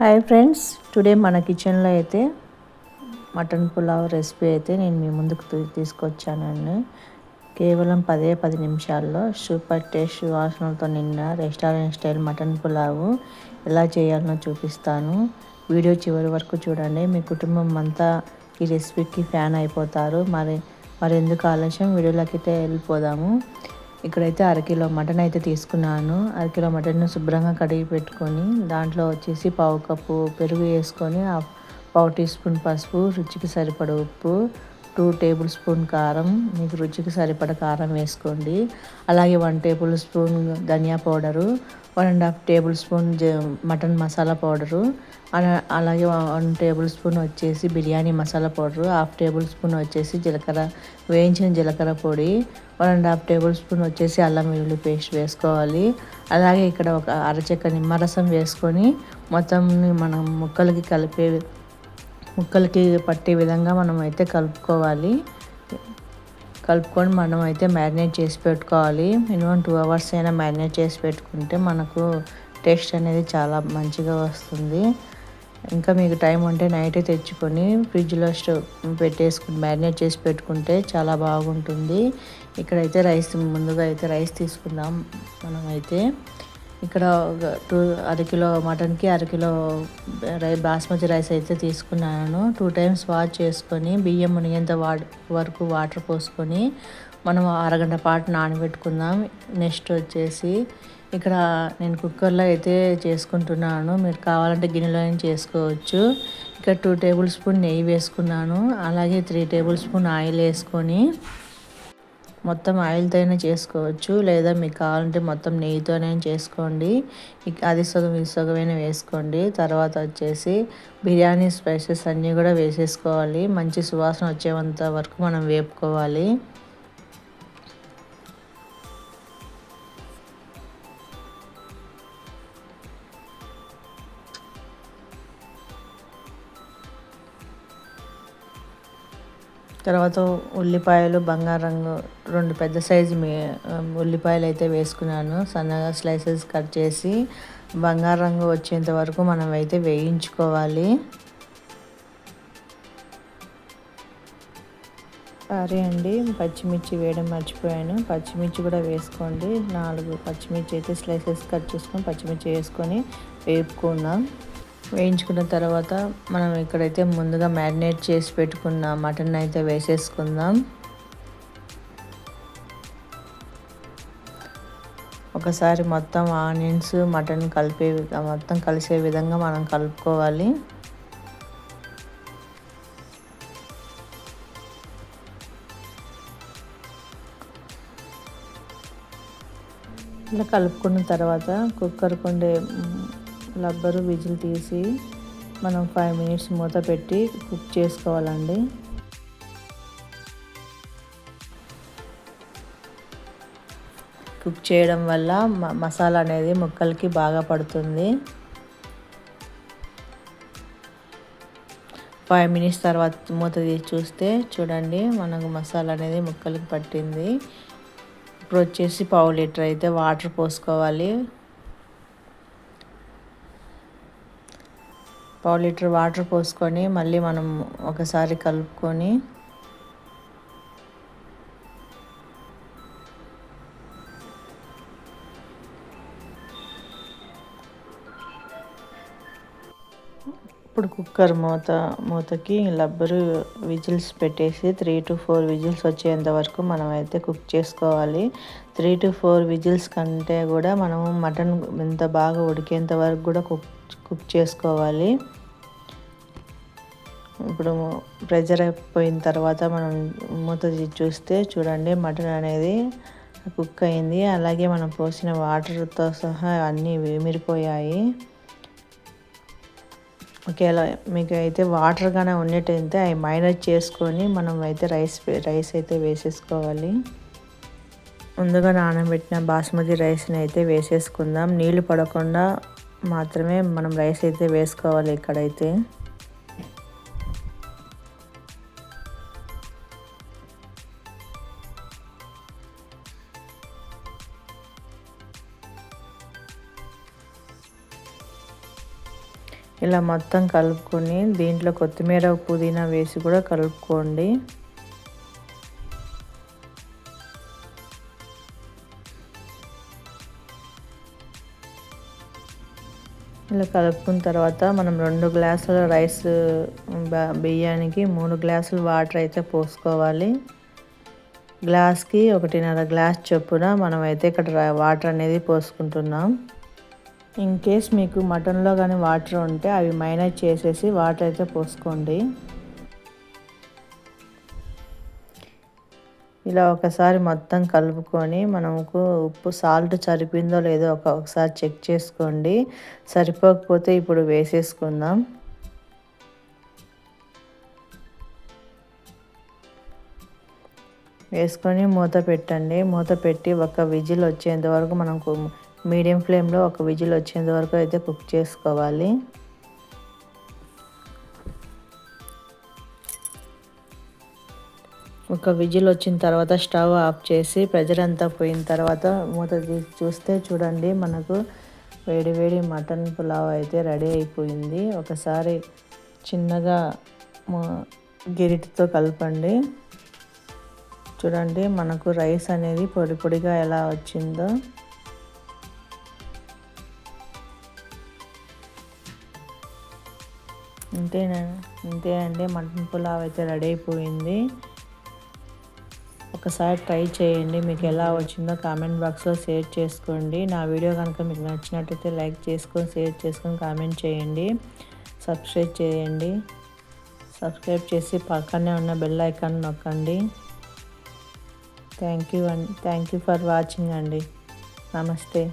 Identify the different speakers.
Speaker 1: Hi friends, today మన కిచెన్లో అయితే మటన్ పులావ్ రెసిపీ అయితే నేను మీ ముందుకు తీసుకొచ్చానండి. కేవలం 10 నిమిషాల్లో సూపర్ టేస్ట్ వాసనలతో నిన్న రెస్టారెంట్ స్టైల్ మటన్ పులావ్ ఎలా చేయాలో చూపిస్తాను. వీడియో చివరి వరకు చూడండి. మీ కుటుంబం అంతా ఈ రెసిపీకి ఫ్యాన్ అయిపోతారు. మరి ఎందుకు ఆలస్యం, వీడియోలోకి అయితే వెళ్ళిపోదాము. ఇక్కడైతే అరకిలో మటన్ అయితే తీసుకున్నాను. అరకిలో మటన్ శుభ్రంగా కడిగి పెట్టుకొని దాంట్లో వచ్చేసి పావు కప్పు పెరుగు వేసుకొని పావు టీ స్పూన్ పసుపు, రుచికి సరిపడ ఉప్పు, 2 టేబుల్ స్పూన్ కారం, మీకు రుచికి సరిపడ కారం వేసుకోండి. అలాగే 1 టేబుల్ స్పూన్ ధనియా powder, 1.5 tablespoon mutton masala powder, అలాగే 1 టేబుల్ స్పూన్ వచ్చేసి biryani masala powder, 1/2 tablespoon వచ్చేసి వేయించిన జీలకర్ర పొడి, 1.5 టేబుల్ స్పూన్ వచ్చేసి అల్లం వెల్లుల్లి పేస్ట్ వేసుకోవాలి. అలాగే ఇక్కడ ఒక అరచెక్క నిమ్మరసం వేసుకొని మొత్తం మనం ముక్కలకి పట్టే విధంగా మనం అయితే కలుపుకొని మనం అయితే మ్యారినేట్ చేసి పెట్టుకోవాలి. మినిమం 2 అవర్స్ అయినా మ్యారినేట్ చేసి పెట్టుకుంటే మనకు టేస్ట్ అనేది చాలా మంచిగా వస్తుంది. ఇంకా మీకు టైం ఉంటే నైట్ తెచ్చుకొని ఫ్రిడ్జ్లో పెట్టేసుకుని మ్యారినేట్ చేసి పెట్టుకుంటే చాలా బాగుంటుంది. ఇక్కడైతే ముందుగా అయితే రైస్ తీసుకుందాం. మనమైతే ఇక్కడ అరకిలో మటన్కి అరకిలో బాస్మతి రైస్ అయితే తీసుకున్నాను. 2 టైమ్స్ వాష్ చేసుకొని బియ్యం మునిగేంత వరకు వాటర్ పోసుకొని మనం అరగంట పాటు నానబెట్టుకుందాం. నెక్స్ట్ వచ్చేసి ఇక్కడ నేను కుక్కర్లో అయితే చేసుకుంటున్నాను. మీరు కావాలంటే గిన్నెలో చేసుకోవచ్చు. ఇక్కడ 2 టేబుల్ స్పూన్ నెయ్యి వేసుకున్నాను. అలాగే 3 టేబుల్ స్పూన్ ఆయిల్ వేసుకొని మొత్తం ఆయిల్తో అయినా చేసుకోవచ్చు, లేదా మీకు కావాలంటే మొత్తం నెయ్యితోనే చేసుకోండి. అది సగం ఇది సగమైనా వేసుకోండి. తర్వాత వచ్చేసి బిర్యానీ స్పైసెస్ అన్నీ కూడా వేసేసుకోవాలి. మంచి సువాసన వచ్చేంత వరకు మనం వేపుకోవాలి. తర్వాత ఉల్లిపాయలు బంగారు రంగు 2 పెద్ద సైజు ఉల్లిపాయలు అయితే వేసుకున్నాను. సన్నగా స్లైసెస్ కట్ చేసి బంగారు రంగు వచ్చేంత వరకు మనం అయితే వేయించుకోవాలి. సరే అండి, పచ్చిమిర్చి వేయడం మర్చిపోయాను. పచ్చిమిర్చి కూడా వేసుకోండి. 4 పచ్చిమిర్చి అయితే స్లైసెస్ కట్ చేసుకొని పచ్చిమిర్చి వేసుకొని వేపుకుందాం. వేయించుకున్న తర్వాత మనం ఇక్కడైతే ముందుగా మ్యారినేట్ చేసి పెట్టుకున్న మటన్ అయితే వేసేసుకుందాం. ఒకసారి మొత్తం ఆనియన్స్ మటన్ మొత్తం కలిసే విధంగా మనం కలుపుకోవాలి. ఇలా కలుపుకున్న తర్వాత కుక్కర్ కొండే రబ్బరు విజిల్ తీసి మనం 5 మినిట్స్ మూత పెట్టి కుక్ చేసుకోవాలండి. కుక్ చేయడం వల్ల మసాలా అనేది ముక్కలకి బాగా పడుతుంది. 5 మినిట్స్ తర్వాత మూత తీసి చూస్తే చూడండి, మనకు మసాలా అనేది ముక్కలకి పట్టింది. ఇప్పుడు వచ్చేసి పావు లీటర్ అయితే వాటర్ పోసుకోవాలి. పావు లీటర్ వాటర్ పోసుకొని మళ్ళీ మనం ఒకసారి కలుపుకొని ఇప్పుడు కుక్కర్ మూతకి రబ్బరు విజిల్స్ పెట్టేసి 3 to 4 విజిల్స్ వచ్చేంత వరకు మనం అయితే కుక్ చేసుకోవాలి. 3 to 4 విజిల్స్ కంటే కూడా మనము మటన్ ఎంత బాగా ఉడికేంత వరకు కూడా కుక్ చేసుకోవాలి. ఇప్పుడు ప్రెషర్ అయిపోయిన తర్వాత మనం మూత చూస్తే చూడండి, మటన్ అనేది కుక్ అయింది. అలాగే మనం పోసిన వాటర్తో సహా అన్నీ విమిరిపోయాయి. ఒకేలా మీకు అయితే వాటర్గానే ఉన్నట్టయితే అవి మైనస్ చేసుకొని మనం అయితే రైస్ అయితే వేసేసుకోవాలి. ముందుగా నానబెట్టిన బాస్మతి రైస్ని అయితే వేసేసుకుందాం. నీళ్లు పడకుండా మాత్రమే మనం రైస్ అయితే వేసుకోవాలి. ఇక్కడైతే ఇలా మొత్తం కలుపుకొని దీంట్లో కొత్తిమీర పుదీనా వేసి కూడా కలుపుకోండి. ఇలా కలుపుకున్న తర్వాత మనం 2 గ్లాసుల రైస్ బియ్యానికి 3 గ్లాసులు వాటర్ అయితే పోసుకోవాలి. గ్లాస్కి 1.5 గ్లాస్ చొప్పున మనం అయితే ఇక్కడ వాటర్ అనేది పోసుకుంటున్నాం. ఇన్ కేస్ మీకు మటన్లో కానీ వాటర్ ఉంటే అవి మైనస్ చేసేసి వాటర్ అయితే పోసుకోండి. ఇలా ఒకసారి మొత్తం కలుపుకొని మనకు ఉప్పు సాల్ట్ సరిపోయిందో లేదో ఒకసారి చెక్ చేసుకోండి. సరిపోకపోతే ఇప్పుడు వేసేసుకుందాం. వేసుకొని మూత పెట్టండి. మూత పెట్టి ఒక విజిల్ వచ్చేంత వరకు మనకు మీడియం ఫ్లేమ్లో ఒక విజిల్ వచ్చేంత వరకు అయితే కుక్ చేసుకోవాలి. ఒక విజిల్ వచ్చిన తర్వాత స్టవ్ ఆఫ్ చేసి ప్రెజర్ అంతా పోయిన తర్వాత మూత తీసి చూస్తే చూడండి మనకు వేడి వేడి మటన్ పులావ్ అయితే రెడీ అయిపోయింది. ఒకసారి చిన్నగా గరిటెతో కలపండి. చూడండి మనకు రైస్ అనేది పొడి పొడిగా ఎలా వచ్చిందో. అంతేనండి మటన్ పులావ్ అయితే రెడీ అయిపోయింది. ఒకసారి ట్రై చేయండి. మీకు ఎలా వచ్చిందో కామెంట్ బాక్స్లో షేర్ చేసుకోండి. నా వీడియో కనుక మీకు నచ్చినట్టయితే లైక్ చేసుకొని షేర్ చేసుకొని కామెంట్ చేయండి. సబ్స్క్రైబ్ చేయండి. సబ్స్క్రైబ్ చేసి పక్కనే ఉన్న బెల్ ఐకాన్ నొక్కండి. థ్యాంక్ యూ ఫర్ వాచింగ్ అండి. నమస్తే.